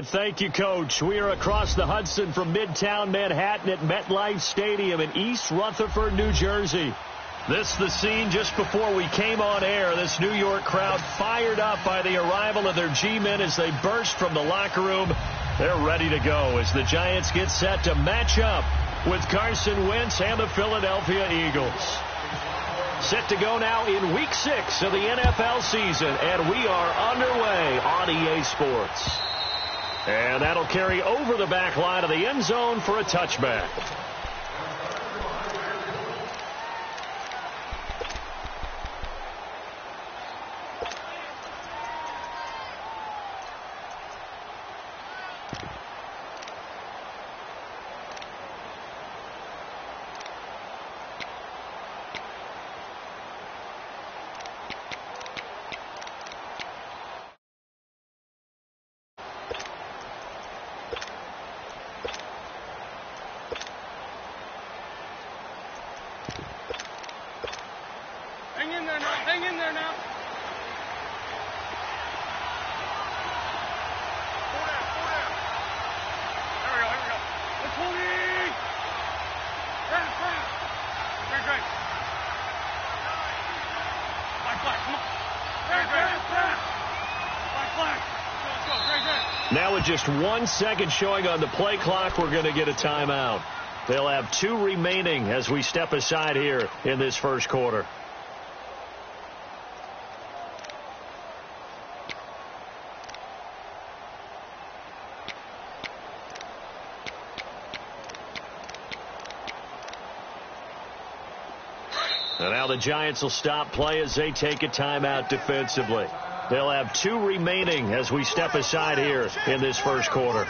And thank you, Coach. We are across the Hudson from Midtown Manhattan at MetLife Stadium in East Rutherford, New Jersey. This is the scene just before we came on air. This New York crowd fired up by the arrival of their G-men as they burst from the locker room. They're ready to go as the Giants get set to match up with Carson Wentz and the Philadelphia Eagles. Set to go now in Week 6 of the NFL season, and we are underway on EA Sports. And that'll carry over the back line of the end zone for a touchback. Hang in there now. Pull down. There we go. Let's hold it. Turn. Great. Flag, come on. Great. Flag. Let's go. Great. Now with just 1 second showing on the play clock, we're going to get a timeout. They'll have 2 remaining as we step aside here in this first quarter. And now the Giants will stop play as they take a timeout defensively. They'll have 2 remaining as we step aside here in this first quarter.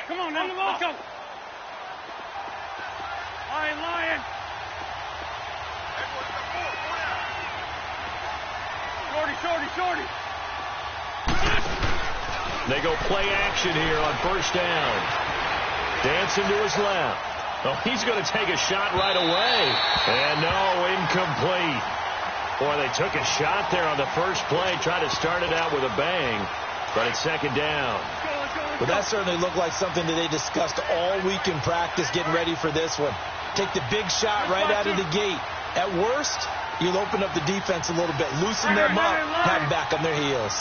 Come on, let's go. Lion. Shorty. They go play action here on first down. Dancing to his left. Oh, he's going to take a shot right away. And no, incomplete. Boy, they took a shot there on the first play, tried to start it out with a bang, but it's second down. Well, that certainly looked like something that they discussed all week in practice getting ready for this one. Take the big shot right out of the gate. At worst, you'll open up the defense a little bit, loosen them up, have them back on their heels.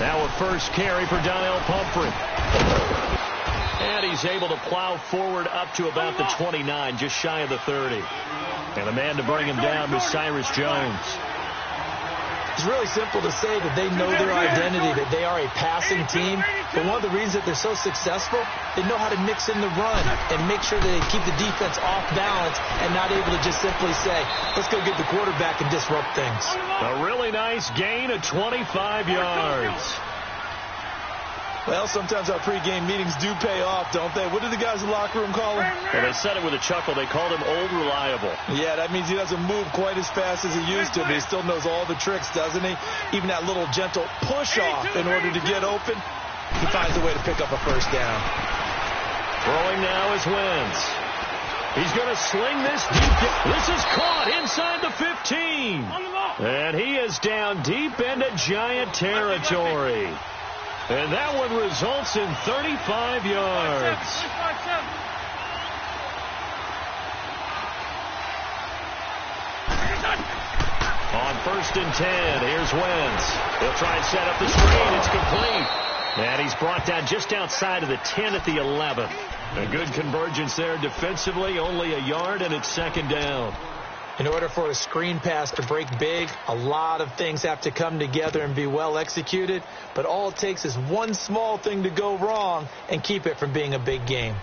Now a first carry for Donnell Pumphrey. And he's able to plow forward up to about the 29, just shy of the 30. And the man to bring him down was Cyrus Jones. It's really simple to say that they know their identity, that they are a passing team. But one of the reasons that they're so successful, they know how to mix in the run and make sure that they keep the defense off balance and not able to just simply say, let's go get the quarterback and disrupt things. A really nice gain of 25 yards. Well, sometimes our pregame meetings do pay off, don't they? What did the guys in the locker room call him? Well, they said it with a chuckle. They called him Old Reliable. Yeah, that means he doesn't move quite as fast as he used to, but he still knows all the tricks, doesn't he? Even that little gentle push-off in order to get open, he finds a way to pick up a first down. Throwing now is Wentz. He's going to sling this deep. This is caught inside the 15. And he is down deep into Giant territory. And that one results in 35 yards. On first and 10, here's Wentz. He'll try and set up the screen. It's complete. And he's brought down just outside of the 10 at the 11. A good convergence there defensively, only a yard, and it's second down. In order for a screen pass to break big, a lot of things have to come together and be well executed, but all it takes is one small thing to go wrong and keep it from being a big game.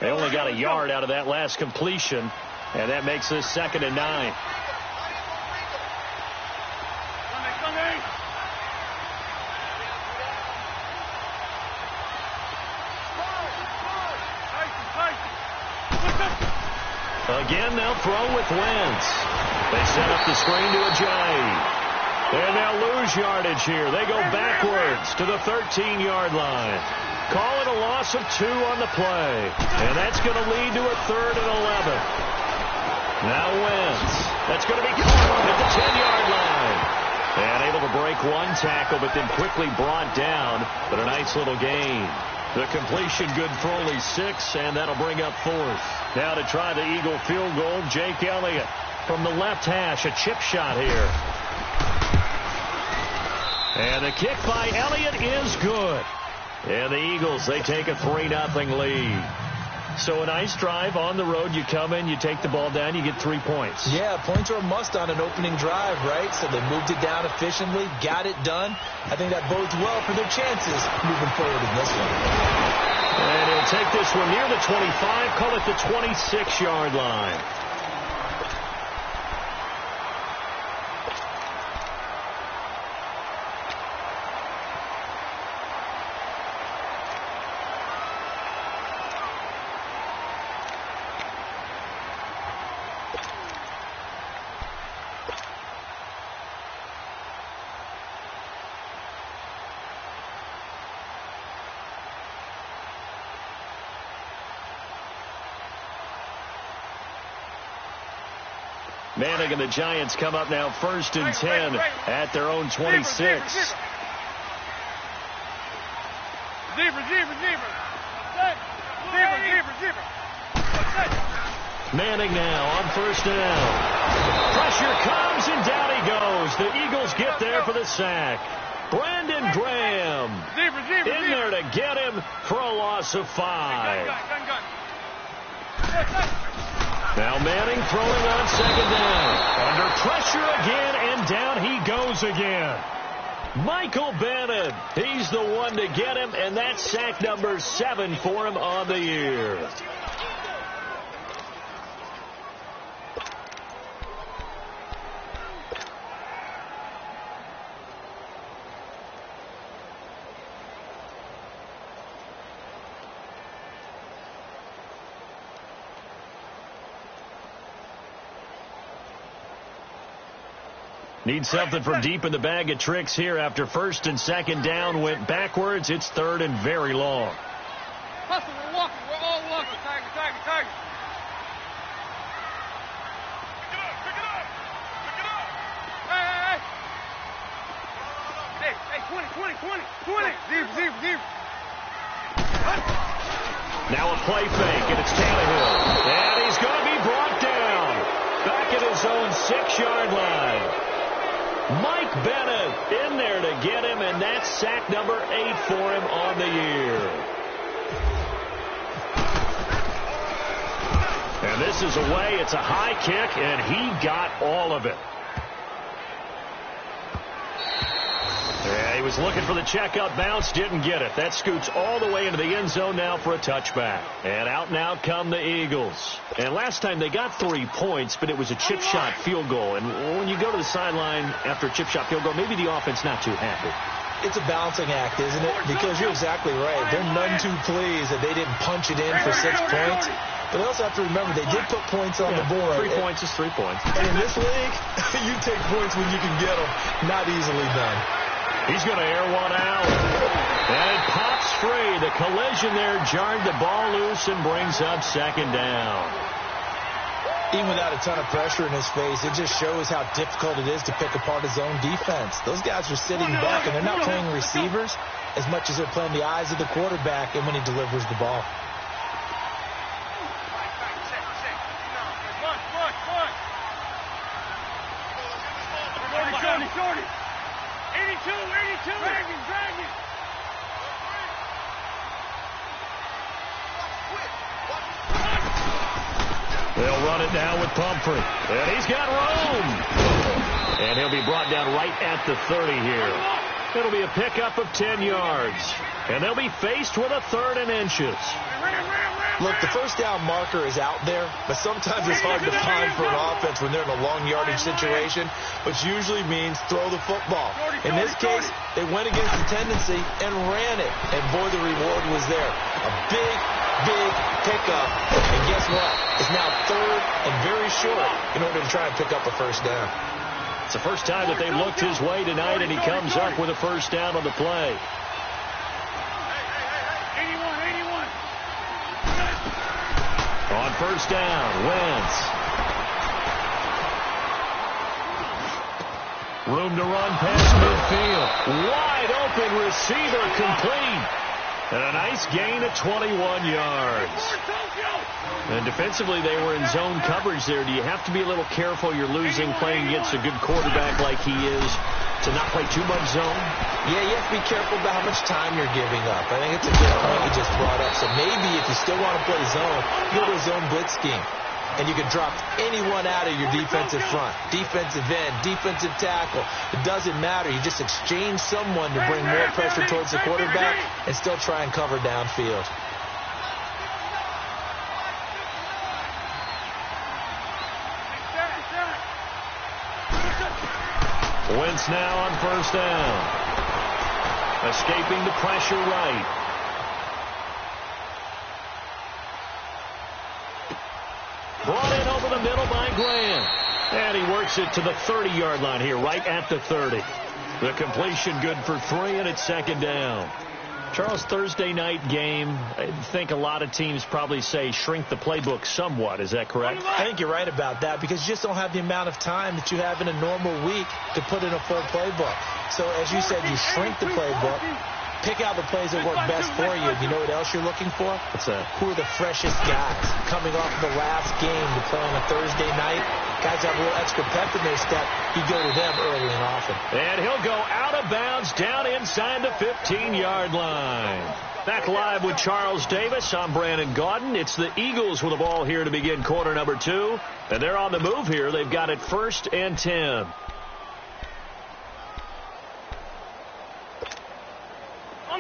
They only got a yard out of that last completion, and that makes this 2nd and 9. Again, they'll throw with Wentz. They set up the screen to Ajayi. And they'll lose yardage here. They go backwards to the 13-yard line. Call it a loss of 2 on the play. And that's going to lead to a 3rd and 11. Now Wentz. That's going to be caught at the 10-yard line. And able to break one tackle, but then quickly brought down. But a nice little gain. The completion good for only 6, and that'll bring up 4th. Now to try the Eagle field goal, Jake Elliott from the left hash, a chip shot here. And the kick by Elliott is good. And the Eagles, they take a 3-0 lead. So a nice drive on the road. You come in, you take the ball down, you get 3 points. Yeah, points are a must on an opening drive, right? So they moved it down efficiently, got it done. I think that bodes well for their chances moving forward in this one. And he'll take this one near the 25, call it the 26-yard line. Manning and the Giants come up now 1st and 10 at their own 26. Manning now on 1st down. Pressure comes and down he goes. The Eagles get there for the sack. Brandon Graham in there to get him for a loss of 5. Now Manning throwing on 2nd down. Under pressure again, and down he goes again. Michael Bennett, he's the one to get him, and that's sack number 7 for him on the year. Need something from deep in the bag of tricks here after 1st and 2nd down went backwards. It's 3rd and very long. Hustle, we're walking. We're all walking. Tiger, tiger, tiger. Pick it up. Pick it up. Hey. Hey, 20. Deep. Now a play fake, and it's Tannehill. And he's going to be brought down. Back at his own 6-yard line. Mike Bennett in there to get him, and that's sack number 8 for him on the year. And this is away. It's a high kick, and he got all of it. Yeah, he was looking for the checkout bounce, didn't get it. That scoots all the way into the end zone now for a touchback. And out now come the Eagles. And last time they got 3 points, but it was a chip shot field goal. And when you go to the sideline after a chip shot field goal, maybe the offense not too happy. It's a balancing act, isn't it? Because you're exactly right. They're none too pleased that they didn't punch it in for 6 points. But they also have to remember they did put points on the board. 3 points is 3 points. And in this league, you take points when you can get them. Not easily done. He's going to air one out. And it pops free. The collision there jarred the ball loose and brings up 2nd down. Even without a ton of pressure in his face, it just shows how difficult it is to pick apart his own defense. Those guys are sitting back, and they're not playing receivers as much as they're playing the eyes of the quarterback and when he delivers the ball. on it now with Pumphrey. And he's got room. And he'll be brought down right at the 30 here. It'll be a pickup of 10 yards. And they'll be faced with a 3rd and inches. Look, the first down marker is out there, but sometimes it's hard to find for an offense when they're in a long yardage situation, which usually means throw the football. In this case, they went against the tendency and ran it. And boy, the reward was there. A big, big pickup. And guess what? It's now 3rd and very short in order to try and pick up a first down. It's the first time that they've looked his way tonight, and he comes up with a first down on the play. On first down, Wentz. Room to run past midfield. Wide open receiver complete. And a nice gain of 21 yards. And defensively, they were in zone coverage there. Do you have to be a little careful? You're losing playing against a good quarterback like he is to not play too much zone? Yeah, you have to be careful about how much time you're giving up. I think it's a good point you just brought up. So maybe if you still want to play zone, you go to a zone blitz scheme. And you can drop anyone out of your defensive front. Defensive end, defensive tackle. It doesn't matter. You just exchange someone to bring more pressure towards the quarterback and still try and cover downfield. Wentz now on first down. Escaping the pressure right. Brought in over the middle by Grant. And he works it to the 30-yard line here, right at the 30. The completion good for 3, and it's 2nd down. Charles, Thursday night game, I think a lot of teams probably say shrink the playbook somewhat. Is that correct? I think you're right about that because you just don't have the amount of time that you have in a normal week to put in a full playbook. So, as you said, you shrink the playbook. Pick out the plays that work best for you. You know what else you're looking for? What's that? Who are the freshest guys coming off the last game to play on a Thursday night? Guys have a little extra pep in their step. You go to them early and often. And he'll go out of bounds down inside the 15-yard line. Back live with Charles Davis. I'm Brandon Gaudin. It's the Eagles with the ball here to begin quarter number 2. And they're on the move here. They've got it 1st and 10.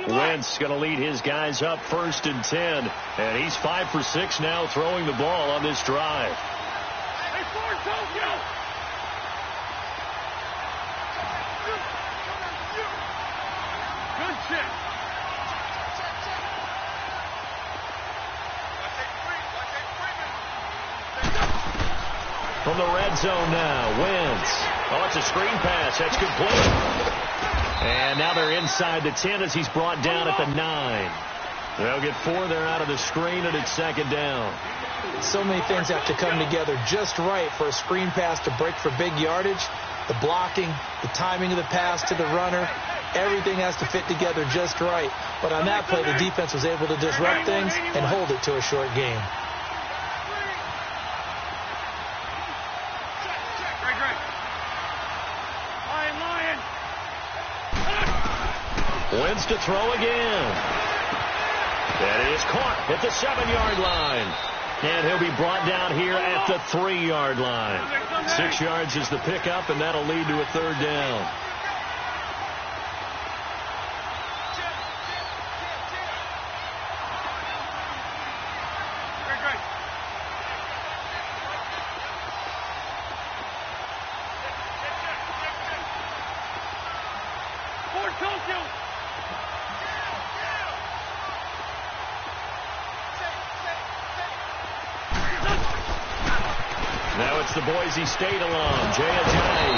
Wentz going to lead his guys up 1st and 10. And he's 5 for 6 now throwing the ball on this drive. Good shit. From the red zone now, Wentz. Oh, it's a screen pass. That's complete. And now they're inside the 10 as he's brought down at the 9. They'll get 4 there out of the screen, and it's 2nd down. So many things have to come together just right for a screen pass to break for big yardage. The blocking, the timing of the pass to the runner, everything has to fit together just right. But on that play, the defense was able to disrupt things and hold it to a short game. Wentz to throw again. That is caught at the 7-yard line. And he'll be brought down here at the 3-yard line. 6 yards is the pickup, and that'll lead to a 3rd down. Now it's the Boise State alum, Jay Ajayi.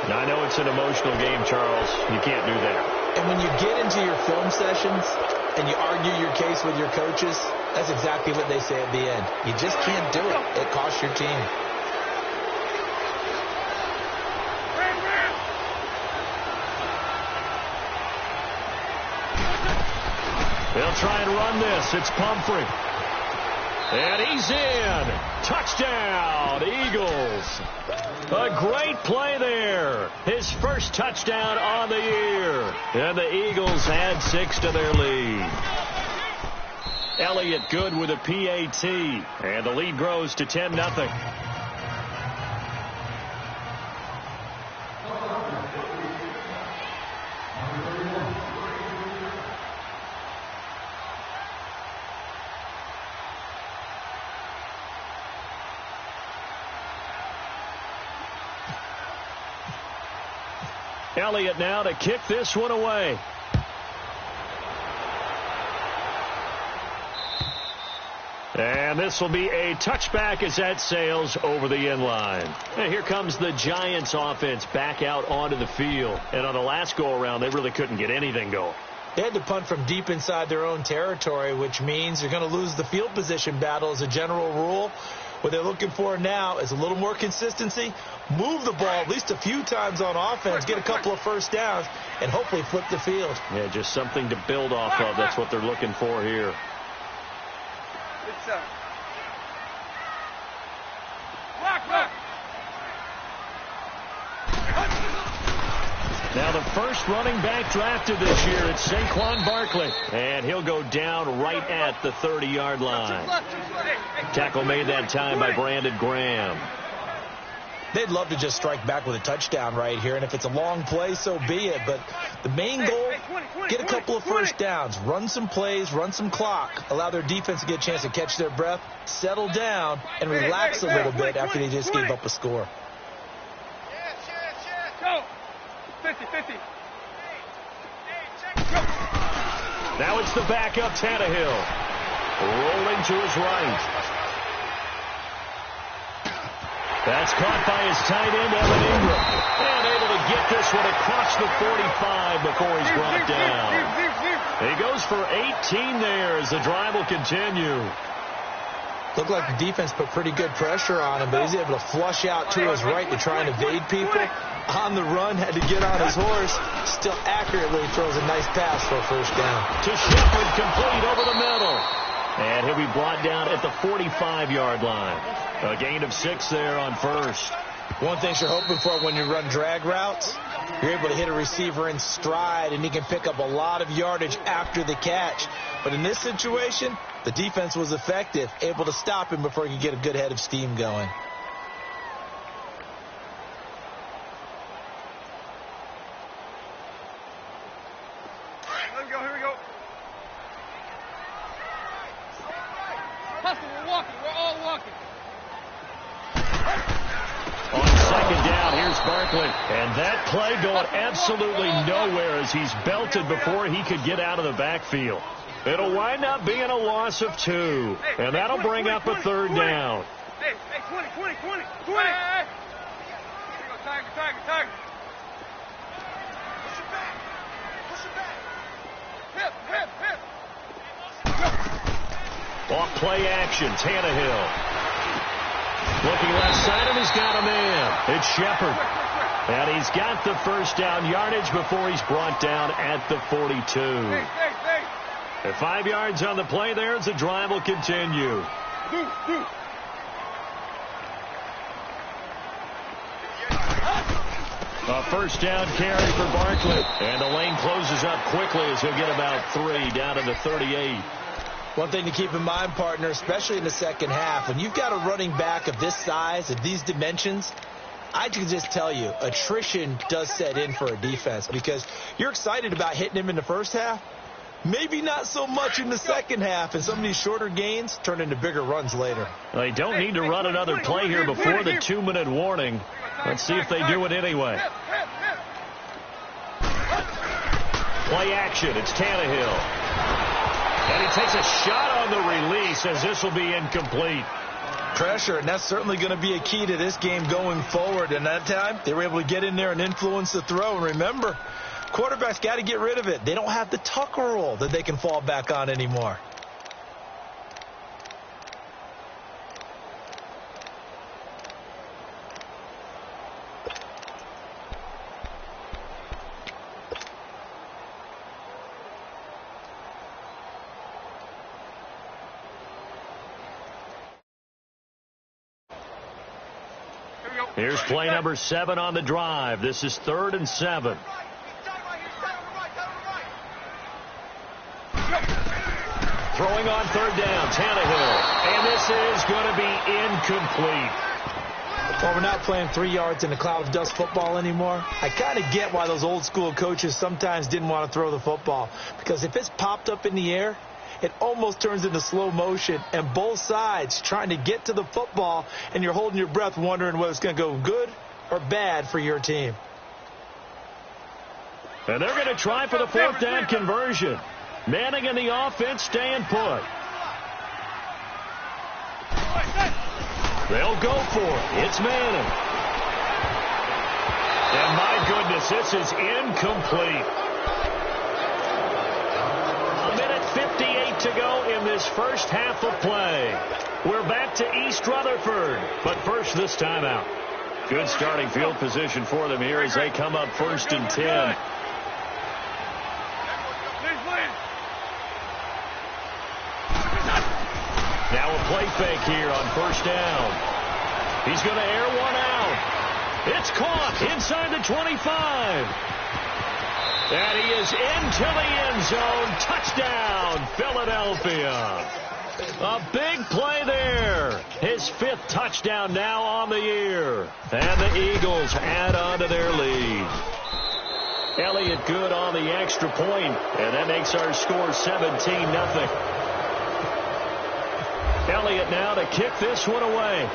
Now, I know it's an emotional game, Charles. You can't do that. And when you get into your film sessions and you argue your case with your coaches, that's exactly what they say at the end. You just can't do it. It costs your team. They'll try and run this. It's Pumphrey. And he's in. Touchdown, Eagles. A great play there. His first touchdown on the year. And the Eagles add 6 to their lead. Elliott good with a PAT. And the lead grows to 10-0. Elliott now to kick this one away. And this will be a touchback as that sails over the end line. And here comes the Giants offense back out onto the field. And on the last go-around, they really couldn't get anything going. They had to punt from deep inside their own territory, which means you're going to lose the field position battle as a general rule. What they're looking for now is a little more consistency, move the ball at least a few times on offense, get a couple of first downs, and hopefully flip the field. Yeah, just something to build off of. That's what they're looking for here. Now the first running back drafted this year, it's Saquon Barkley. And he'll go down right at the 30-yard line. Tackle made that time by Brandon Graham. They'd love to just strike back with a touchdown right here, and if it's a long play, so be it. But the main goal, get a couple of first downs, run some plays, run some clock, allow their defense to get a chance to catch their breath, settle down, and relax a little bit after they just gave up a score. Go. 50-50. Now it's the backup Tannehill. Rolling to his right. That's caught by his tight end, Evan Ingram. And able to get this one across the 45 before he's brought down. He goes for 18 there as the drive will continue. Looked like the defense put pretty good pressure on him, but he's able to flush out to his right to try and evade people. On the run, had to get on his horse. Still accurately throws a nice pass for a first down. To Shepard, complete over the middle. And he'll be brought down at the 45-yard line. A gain of 6 there on first. One thing you're hoping for when you run drag routes, you're able to hit a receiver in stride, and he can pick up a lot of yardage after the catch. But in this situation, the defense was effective, able to stop him before he could get a good head of steam going. Here we go. Hustle, we're walking. We're all walking. On second down, here's Barkley. And that play going absolutely nowhere as he's belted before he could get out of the backfield. It'll wind up being a loss of 2. And that'll bring up a third down. Hey, 20. Here we go, Tiger. Hip. Off play action, Tannehill. Looking left side, and he's got a man. It's Shepard. And he's got the first down yardage before he's brought down at the 42. At 5 yards on the play there as the drive will continue. A first down carry for Barkley. And the lane closes up quickly as he'll get about 3 down to the 38. One thing to keep in mind, partner, especially in the second half, when you've got a running back of this size, of these dimensions, I can just tell you, attrition does set in for a defense because you're excited about hitting him in the first half. Maybe not so much in the second half, and some of these shorter gains turn into bigger runs later. They don't need to run another play here before the 2-minute warning. Let's see if they do it anyway. Play action. It's Tannehill. And he takes a shot on the release as this will be incomplete. Pressure, and that's certainly going to be a key to this game going forward. And that time, they were able to get in there and influence the throw. And remember, quarterbacks got to get rid of it. They don't have the Tucker rule that they can fall back on anymore. Here's play number 7 on the drive. This is 3rd and 7. Throwing on third down, Tannehill. And this is going to be incomplete. Well, we're not playing 3 yards in a cloud of dust football anymore. I kind of get why those old school coaches sometimes didn't want to throw the football. Because if it's popped up in the air, it almost turns into slow motion. And both sides trying to get to the football, and you're holding your breath wondering whether it's going to go good or bad for your team. And they're going to try for the fourth down conversion. Manning and the offense staying put. They'll go for it. It's Manning. And my goodness, this is incomplete. 1:58 to go in this first half of play. We're back to East Rutherford. But first, this timeout. Good starting field position for them here as they come up 1st and 10. Now a play fake here on 1st down. He's going to air one out. It's caught inside the 25. And he is into the end zone. Touchdown, Philadelphia. A big play there. His 5th touchdown now on the year. And the Eagles add on to their lead. Elliott good on the extra point, and that makes our score 17-0. Elliott now to kick this one away.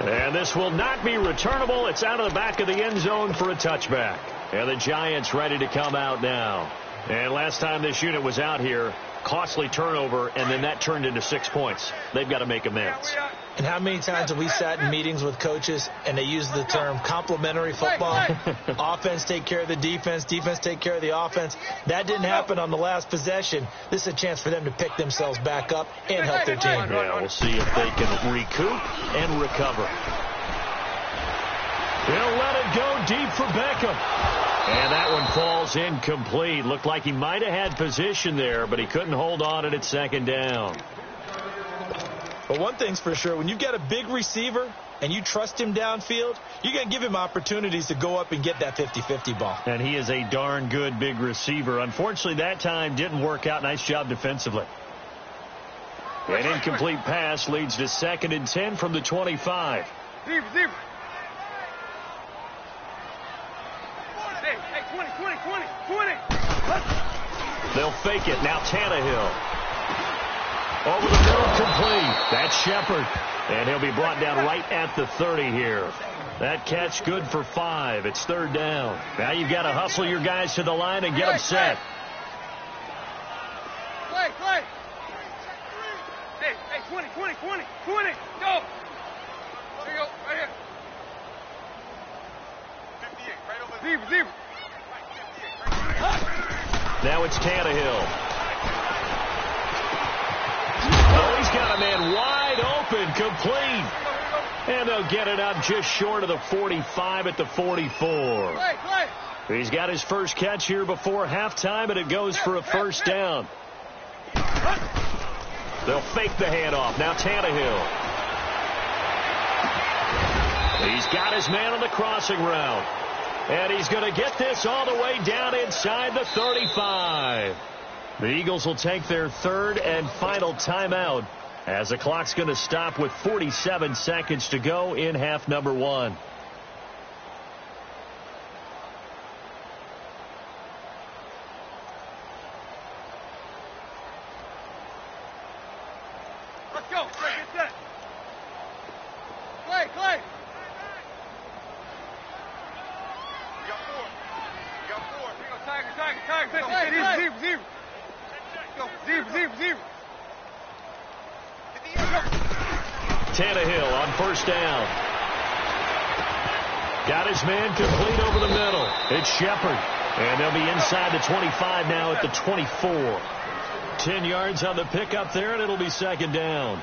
And this will not be returnable. It's out of the back of the end zone for a touchback. And the Giants ready to come out now. And last time this unit was out here, costly turnover, and then that turned into 6 points. They've got to make amends. And how many times have we sat in meetings with coaches and they use the term complementary football? Offense take care of the defense, defense take care of the offense. That didn't happen on the last possession. This is a chance for them to pick themselves back up and help their team. Yeah, we'll see if they can recoup and recover. He'll let it go deep for Beckham. And that one falls incomplete. Looked like he might have had position there, but he couldn't hold on at 2nd down. But one thing's for sure, when you've got a big receiver and you trust him downfield, you're going to give him opportunities to go up and get that 50-50 ball. And he is a darn good big receiver. Unfortunately, that time didn't work out. Nice job defensively. An incomplete pass leads to 2nd and 10 from the 25. Hey, 20. They'll fake it. Now Tannehill. Over the middle, complete. That's Shepard. And he'll be brought down right at the 30 here. That catch good for 5. It's 3rd down. Now you've got to hustle your guys to the line and get them set. Play. Hey, 20. Go. There you go, right here. 58, right over there. Zebra. Now it's Tannehill. Oh, he's got a man wide open, complete. And they'll get it up just short of the 45 at the 44. He's got his first catch here before halftime, and it goes for a 1st down. They'll fake the handoff. Now Tannehill. He's got his man on the crossing route. And he's going to get this all the way down inside the 35. The Eagles will take their 3rd and final timeout as the clock's going to stop with 47 seconds to go in half number 1. Let's go. Get set. Clay. You got 4. Here go, Tiger. Zebra. Go, Zebra. Tannehill on 1st down. Got his man complete over the middle. It's Shepard. And they'll be inside the 25 now at the 24. 10 yards on the pickup there, and it'll be 2nd down.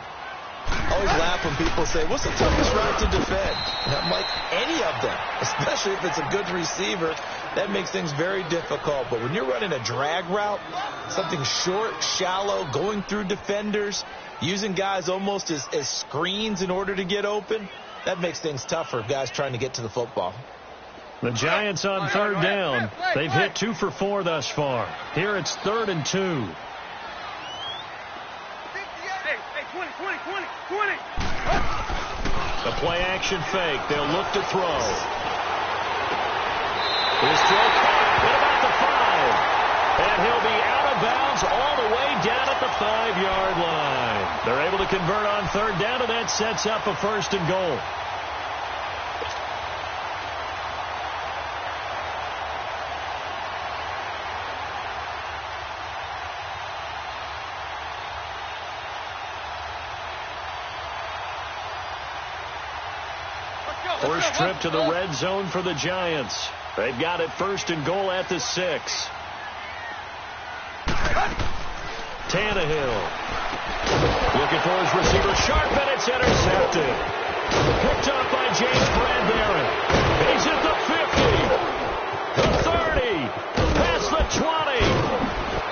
I always laugh when people say, what's the toughest route to defend? And I'm like, any of them, especially if it's a good receiver. That makes things very difficult. But when you're running a drag route, something short, shallow, going through defenders, using guys almost as screens in order to get open, that makes things tougher, guys trying to get to the football. The Giants on third down. They've hit 2 for 4 thus far. Here it's 3rd and 2. Hey, 20. The play action fake. They'll look to throw. His throw caught at about the 5. And he'll be out of bounds all the way down at the 5-yard line. They're able to convert on third down, and that sets up a 1st and goal. First trip to the red zone for the Giants. They've got it 1st and goal at the 6. Tannehill looking for his receiver. Sharp, and it's intercepted. Picked up by James Bradbury. He's at the 50, the 30, past the 20.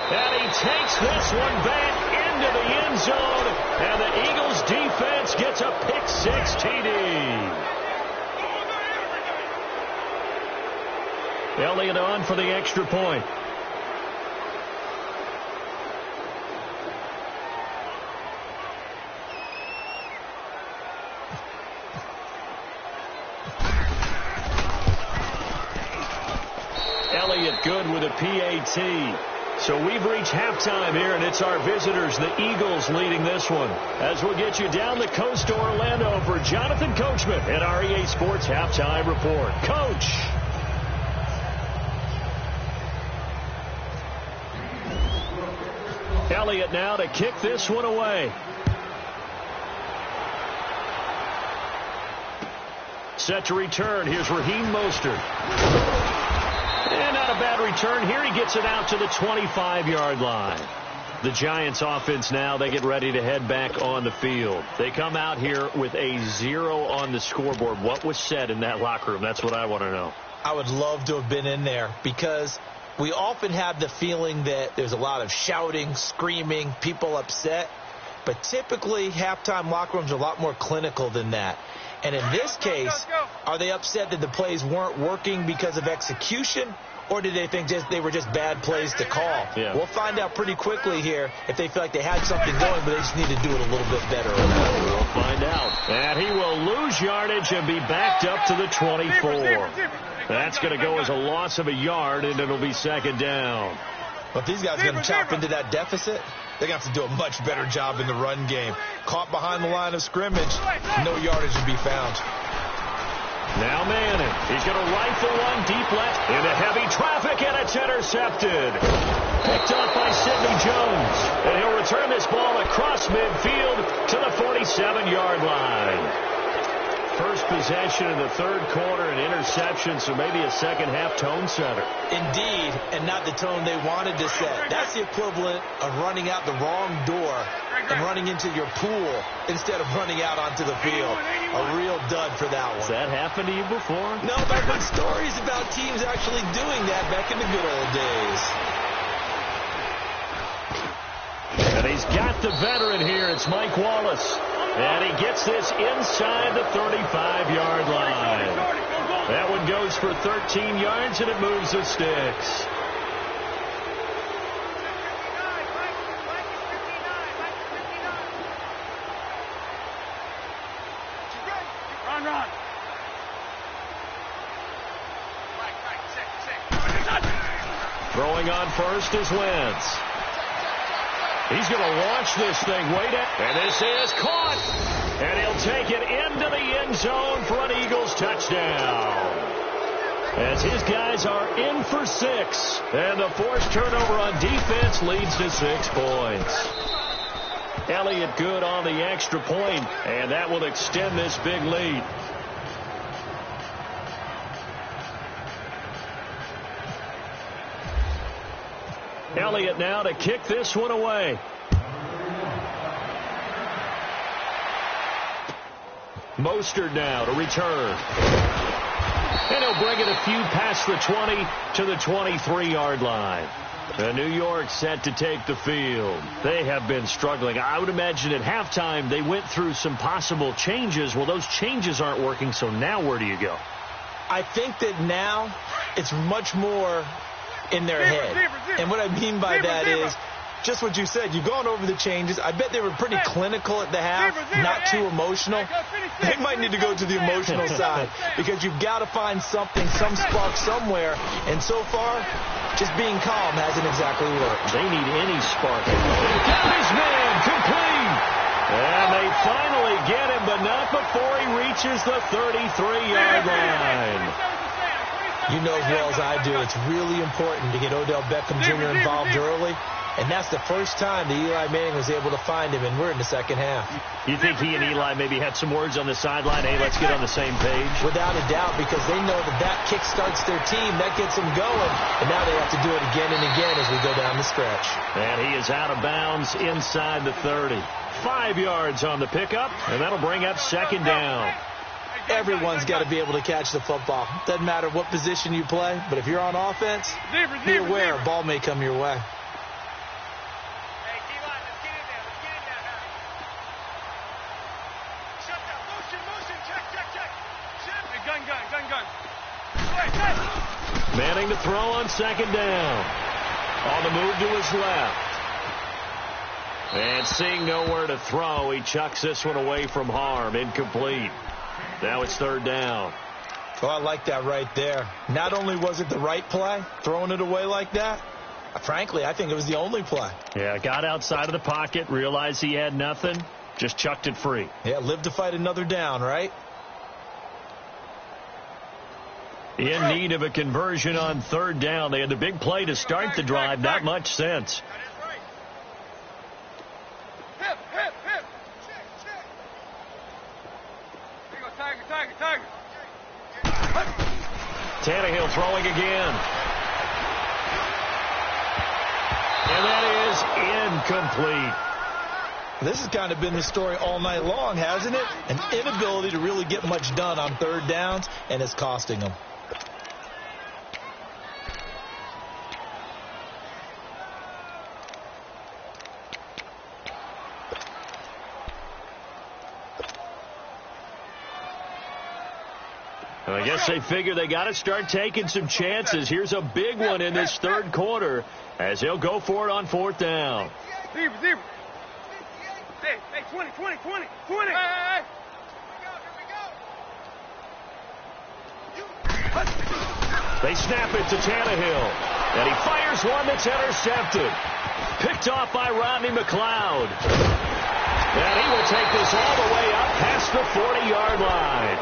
And he takes this one back into the end zone. And the Eagles defense gets a pick-6 TD. Elliott on for the extra point. Elliott good with a PAT. So we've reached halftime here, and it's our visitors, the Eagles, leading this one. As we'll get you down the coast to Orlando for Jonathan Coachman at our EA Sports Halftime Report. Coach. Elliott now to kick this one away. Set to return. Here's Raheem Mostert. And not a bad return here. He gets it out to the 25-yard line. The Giants offense now, they get ready to head back on the field. They come out here with a 0 on the scoreboard. What was said in that locker room? That's what I want to know. I would love to have been in there because we often have the feeling that there's a lot of shouting, screaming, people upset. But typically, halftime locker rooms are a lot more clinical than that. And in this case, are they upset that the plays weren't working because of execution? Or did they think they were just bad plays to call? Yeah. We'll find out pretty quickly here if they feel like they had something going, but they just need to do it a little bit better. We'll find out. And he will lose yardage and be backed up to the 24. That's going to go as a loss of a yard, and it'll be 2nd down. But these guys are going to chop into that deficit. They're going to have to do a much better job in the run game. Caught behind the line of scrimmage, no yardage to be found. Now Manning. He's going to rifle one deep left into heavy traffic, and it's intercepted. Picked up by Sidney Jones. And he'll return this ball across midfield to the 47-yard line. First possession in the 3rd quarter, an interception, so maybe a second-half tone setter. Indeed, and not the tone they wanted to set. That's the equivalent of running out the wrong door and running into your pool instead of running out onto the field. A real dud for that one. Has that happened to you before? No, but I've heard stories about teams actually doing that back in the good old days. And he's got the veteran here. It's Mike Wallace. And he gets this inside the 35-yard line. That one goes for 13 yards, and it moves the sticks. Run. Throwing on first is Wentz. He's going to launch this thing way down. And this is caught. And he'll take it into the end zone for an Eagles touchdown. As his guys are in for 6. And the forced turnover on defense leads to 6 points. Elliott good on the extra point, and that will extend this big lead. Elliott now to kick this one away. Mostert now to return. And he'll bring it a few past the 20 to the 23-yard line. And New York set to take the field. They have been struggling. I would imagine at halftime they went through some possible changes. Well, those changes aren't working, so now where do you go? I think that now it's much more in their head. And what I mean by that is just what you said. You've gone over the changes. I bet they were pretty clinical at the half, not too emotional. They might need to go to the emotional side because you've got to find something, some spark somewhere. And so far, just being calm hasn't exactly worked. They need any spark. His man, complete. And they finally get him, but not before he reaches the 33-yard line. You know as well as I do, it's really important to get Odell Beckham Jr. involved early. And that's the first time that Eli Manning was able to find him, and we're in the second half. You think he and Eli maybe had some words on the sideline? Hey, let's get on the same page? Without a doubt, because they know that kick starts their team. That gets them going. And now they have to do it again and again as we go down the stretch. And he is out of bounds inside the 30. 5 yards on the pickup, and that'll bring up second down. Everyone's got to be able to catch the football. Doesn't matter what position you play, but if you're on offense, be aware a ball may come your way. Manning to throw on second down. On the move to his left. And seeing nowhere to throw, he chucks this one away from harm. Incomplete. Now it's third down. Oh, I like that right there. Not only was it the right play, throwing it away like that, frankly, I think it was the only play. Yeah, got outside of the pocket, realized he had nothing, just chucked it free. Yeah, live to fight another down, right? In need of a conversion on third down. They had the big play to start the drive. Not much sense. Hip. There you go, Tiger. Tannehill throwing again. And that is incomplete. This has kind of been the story all night long, hasn't it? An inability to really get much done on third downs, and it's costing them. I guess they figure they got to start taking some chances. Here's a big one in this third quarter as they'll go for it on fourth down. Zebra. Hey, 20. Hey. They snap it to Tannehill, and he fires one that's intercepted. Picked off by Rodney McLeod. And he will take this all the way up past the 40-yard line.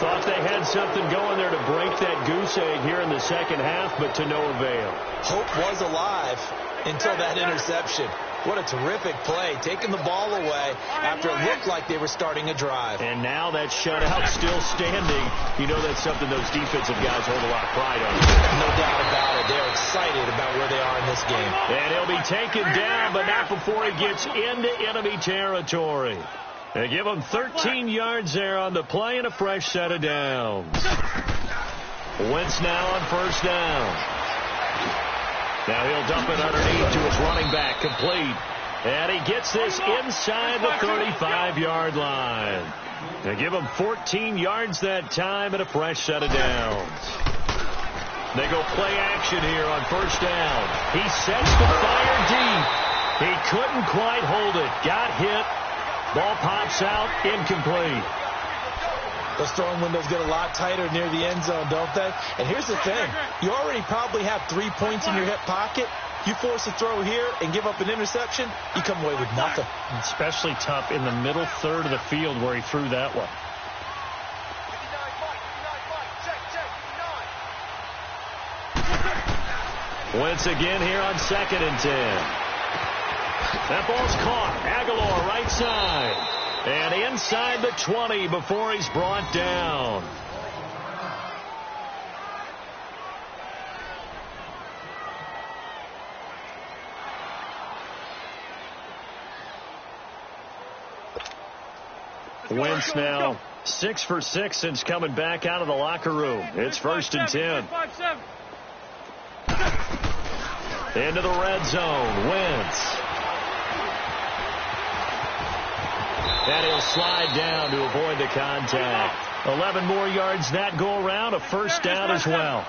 Thought they had something going there to break that goose egg here in the second half, but to no avail. Hope was alive until that interception. What a terrific play, taking the ball away after it looked like they were starting a drive. And now that shutout still standing. You know that's something those defensive guys hold a lot of pride on. No doubt about it. They're excited about where they are in this game. And he'll be taken down, but not before he gets into enemy territory. They give him 13 yards there on the play and a fresh set of downs. Wentz now on first down. Now he'll dump it underneath to his running back, complete. And he gets this inside the 35-yard line. They give him 14 yards that time and a fresh set of downs. They go play action here on first down. He sets the fire deep. He couldn't quite hold it. Got hit. Ball pops out, incomplete. Those throwing windows get a lot tighter near the end zone, don't they? And here's the thing. You already probably have 3 points in your hip pocket. You force a throw here and give up an interception, you come away with nothing. Especially tough in the middle third of the field where he threw that one. Once again here on 2nd and 10. That ball's caught. Aguilar right side. And inside the 20 before he's brought down. Wentz now 6 for 6 since coming back out of the locker room. It's 1st and 10. Into the red zone. Wentz. And he'll slide down to avoid the contact. 11 more yards that go around, a first down as well.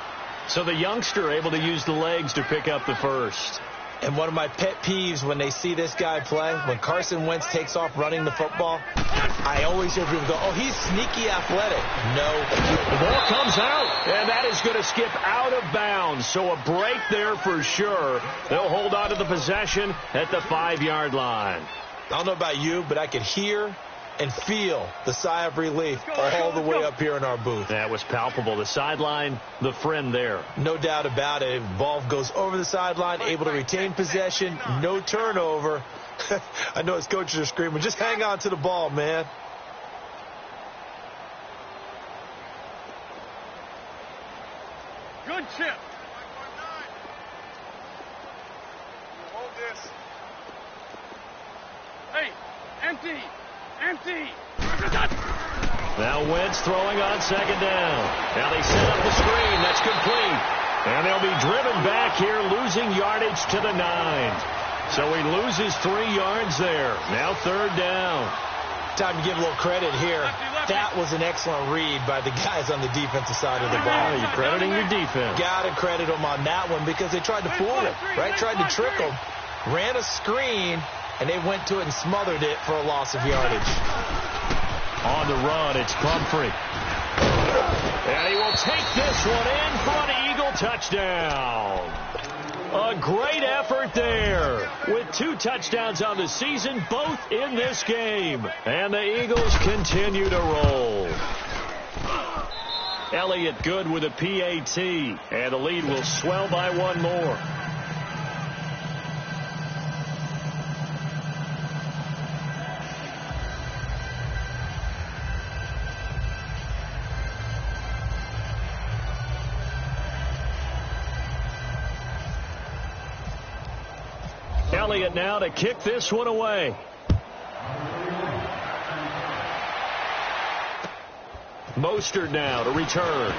So the youngster able to use the legs to pick up the first. And one of my pet peeves when they see this guy play, when Carson Wentz takes off running the football, I always hear people go, oh, he's sneaky athletic. No. The ball comes out, and that is going to skip out of bounds. So a break there for sure. They'll hold on to the possession at the 5-yard line. I don't know about you, but I could hear and feel the sigh of relief all the way up here in our booth. That was palpable. The sideline, the friend there. No doubt about it. Ball goes over the sideline, able to retain possession, no turnover. I know his coaches are screaming, just hang on to the ball, man. Good chip. Hold this. Hey, empty. Empty. Now Wentz throwing on second down. Now they set up the screen. That's complete. And they'll be driven back here, losing yardage to the 9. So he loses 3 yards there. Now third down. Time to give a little credit here. That was an excellent read by the guys on the defensive side of the ball. You're crediting your defense. Got to credit them on that one because they tried to fool him, right? Tried to trick him. Ran a screen, and they went to it and smothered it for a loss of yardage. On the run, it's Pumphrey. And he will take this one in for an Eagle touchdown. A great effort there with 2 touchdowns on the season, both in this game. And the Eagles continue to roll. Elliott good with a PAT, and the lead will swell by 1 more. Elliott now to kick this one away. Mostert now to return.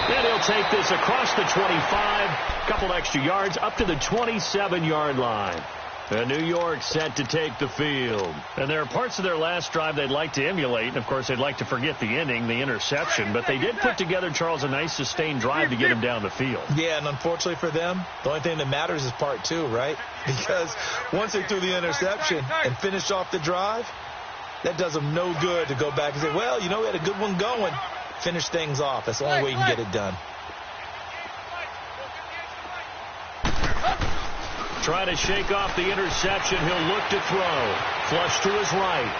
And he'll take this across the 25, a couple extra yards, up to the 27-yard line. And New York set to take the field. And there are parts of their last drive they'd like to emulate. And, of course, they'd like to forget the ending, the interception. But they did put together, Charles, a nice sustained drive to get him down the field. Yeah, and unfortunately for them, the only thing that matters is part 2, right? Because once they threw the interception and finished off the drive, that does them no good to go back and say, well, you know, we had a good one going. Finish things off. That's the only way you can get it done. Try to shake off the interception. He'll look to throw. Flush to his right.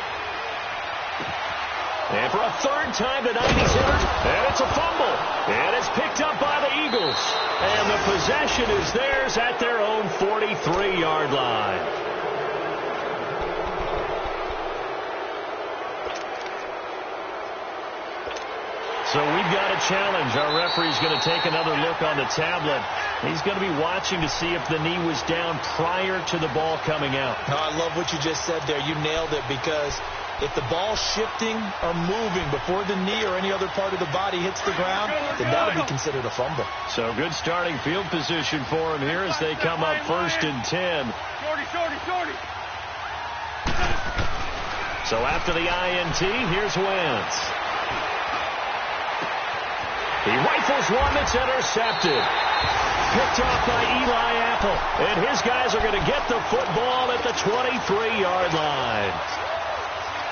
And for a 3rd time tonight, he's entered. And it's a fumble. And it's picked up by the Eagles. And the possession is theirs at their own 43-yard line. So we've got a challenge. Our referee's going to take another look on the tablet. He's going to be watching to see if the knee was down prior to the ball coming out. Oh, I love what you just said there. You nailed it, because if the ball's shifting or moving before the knee or any other part of the body hits the ground, then that'll be considered a fumble. So good starting field position for him here as they come up 1st and 10. Shorty. So after the INT, here's Wentz. He rifles one that's intercepted. Picked off by Eli Apple. And his guys are going to get the football at the 23-yard line.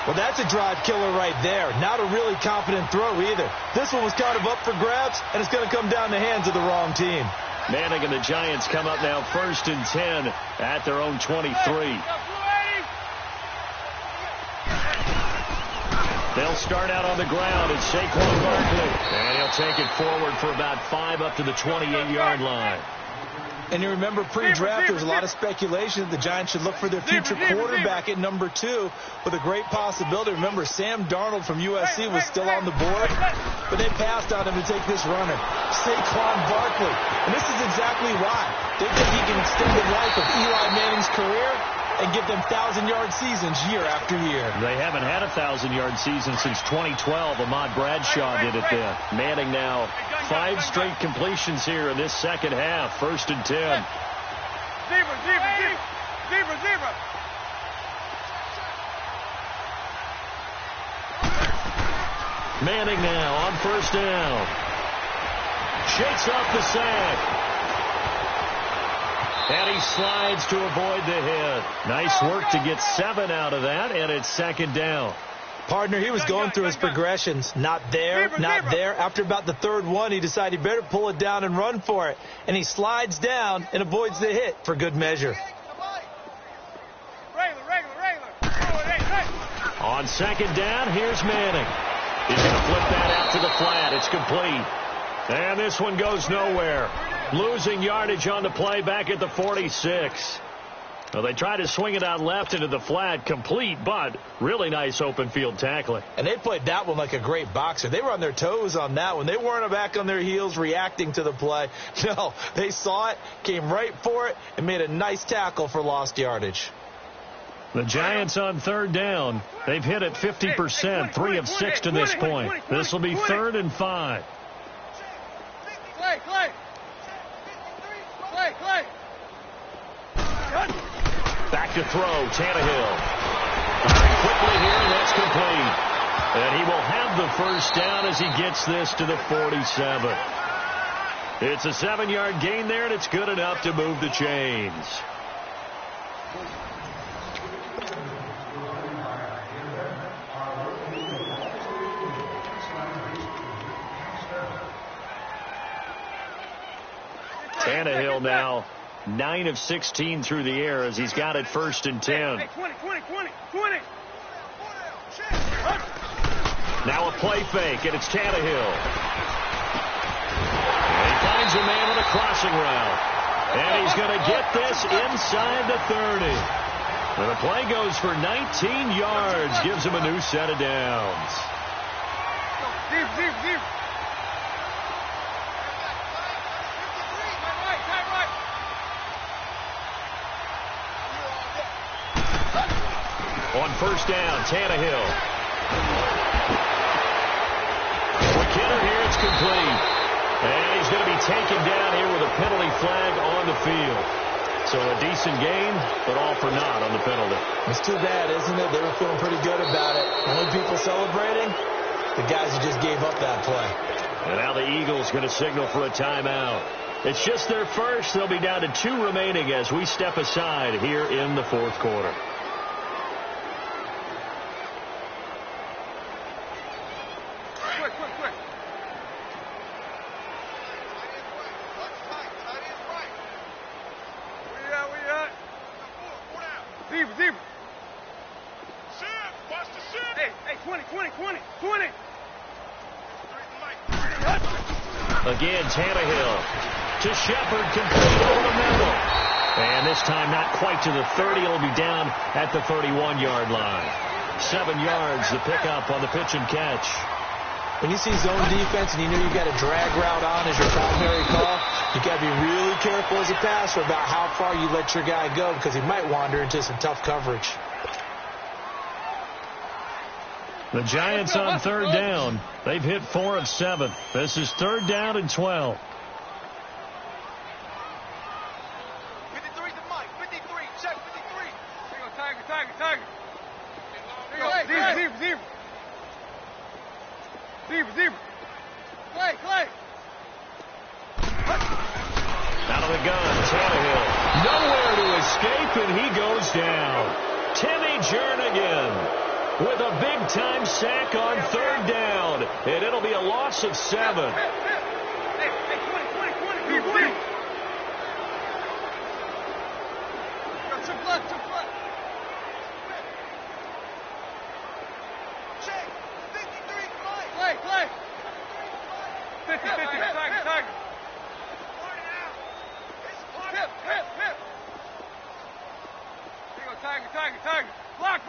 Well, that's a drive killer right there. Not a really confident throw either. This one was kind of up for grabs, and it's going to come down the hands of the wrong team. Manning and the Giants come up now 1st and 10 at their own 23. They'll start out on the ground. It's Saquon Barkley. And he'll take it forward for about 5 up to the 28-yard line. And you remember pre-draft, there was a lot of speculation that the Giants should look for their future quarterback at number 2 with a great possibility. Remember, Sam Darnold from USC was still on the board, but they passed on him to take this runner, Saquon Barkley. And this is exactly why. They think he can extend the life of Eli Manning's career and give them 1,000-yard seasons year after year. They haven't had a 1,000-yard season since 2012. Ahmad Bradshaw did it then. Manning now 5 straight completions here in this second half. 1st and 10. Zebra. Manning now on first down. Shakes off the sack. And he slides to avoid the hit. Nice work to get 7 out of that, and it's second down. Partner, he was going through his progressions. Not there, not there. After about the third one, he decided he better pull it down and run for it. And he slides down and avoids the hit for good measure. On second down, here's Manning. He's going to flip that out to the flat. It's complete. And this one goes nowhere. Losing yardage on the play back at the 46. Well, they tried to swing it out left into the flat, complete, but really nice open field tackling. And they played that one like a great boxer. They were on their toes on that one. They weren't back on their heels reacting to the play. No, they saw it, came right for it, and made a nice tackle for lost yardage. The Giants on third down. They've hit it 50%, 3 of 6 to this point. This will be 3rd and 5. Back to throw, Tannehill. Quickly here, and that's complete. And he will have the first down as he gets this to the 47. It's a 7-yard gain there, and it's good enough to move the chains. Tannehill now 9 of 16 through the air as he's got it 1st and 10. Hey, 20. Now a play fake, and it's Tannehill. And he finds a man on a crossing route. And he's going to get this inside the 30. And the play goes for 19 yards, gives him a new set of downs. Deep. On first down, Tannehill. Quick hitter here, it's complete. And he's going to be taken down here with a penalty flag on the field. So a decent game, but all for naught on the penalty. It's too bad, isn't it? They were feeling pretty good about it. Only people celebrating, the guys who just gave up that play. And now the Eagles going to signal for a timeout. It's just their first. They'll be down to 2 remaining as we step aside here in the 4th quarter. Quick. Where you at? Deep. Watch the ship. Hey, 20. Again, Tannehill to Shepard, complete over the middle. And this time not quite to the 30. It'll be down at the 31-yard line. 7 yards, the pickup on the pitch and catch. When you see zone defense and you know you've got a drag route on as your primary call, you got to be really careful as a passer about how far you let your guy go because he might wander into some tough coverage. The Giants on third down. They've hit 4 of 7. This is 3rd down and 12. 53 to Mike. 53. Check 53. Here you go, Tiger. Deep. Clay. Out of the gun, Tannehill. Nowhere to escape, and he goes down. Timmy Jernigan with a big-time sack on 3rd down. And it'll be a loss of 7. Hey, 20. Deep. Took blood. Check. 53 to Mike. Clay. 50. Tiger. Hip. Here you go, Tiger. Block.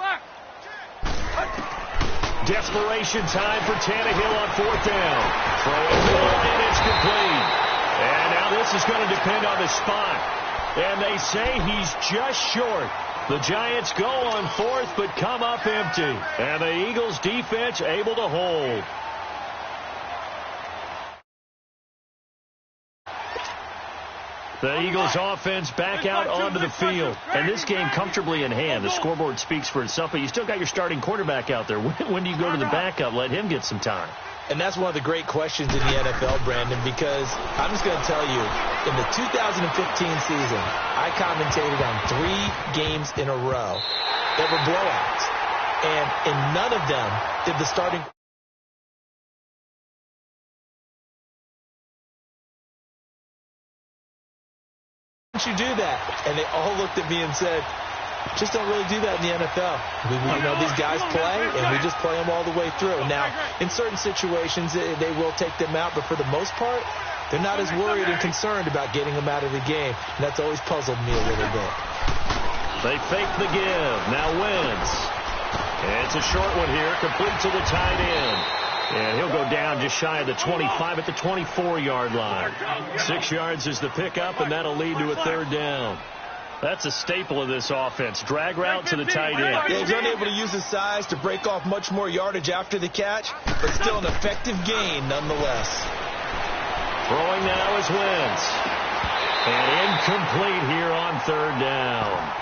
Desperation time for Tannehill on 4th down. Throwing middle, and it's complete. And now this is going to depend on the spot. And they say he's just short. The Giants go on 4th, but come up empty. And the Eagles defense able to hold. The Eagles offense back out onto the field. And this game comfortably in hand. The scoreboard speaks for itself, but you still got your starting quarterback out there. When do you go to the backup? Let him get some time. And that's one of the great questions in the NFL, Brandon, because I'm just going to tell you, in the 2015 season, I commentated on 3 games in a row that were blowouts. And in none of them did the starting you do that? And they all looked at me and said, just don't really do that in the NFL. These guys play, and we just play them all the way through. Now, in certain situations, they will take them out, but for the most part, they're not as worried and concerned about getting them out of the game. And that's always puzzled me a little bit. They fake the give. Now Wentz. It's a short one here, complete to the tight end. And he'll go down just shy of the 25 at the 24-yard line. 6 yards is the pickup, and that'll lead to a 3rd down. That's a staple of this offense. Drag route to the tight end. Yeah, he's unable to use his size to break off much more yardage after the catch, but still an effective gain nonetheless. Throwing now is Wentz. And incomplete here on 3rd down.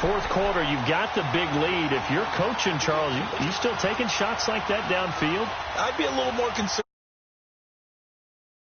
4th quarter, you've got the big lead. If you're coaching, Charles, you still taking shots like that downfield? I'd be a little more concerned.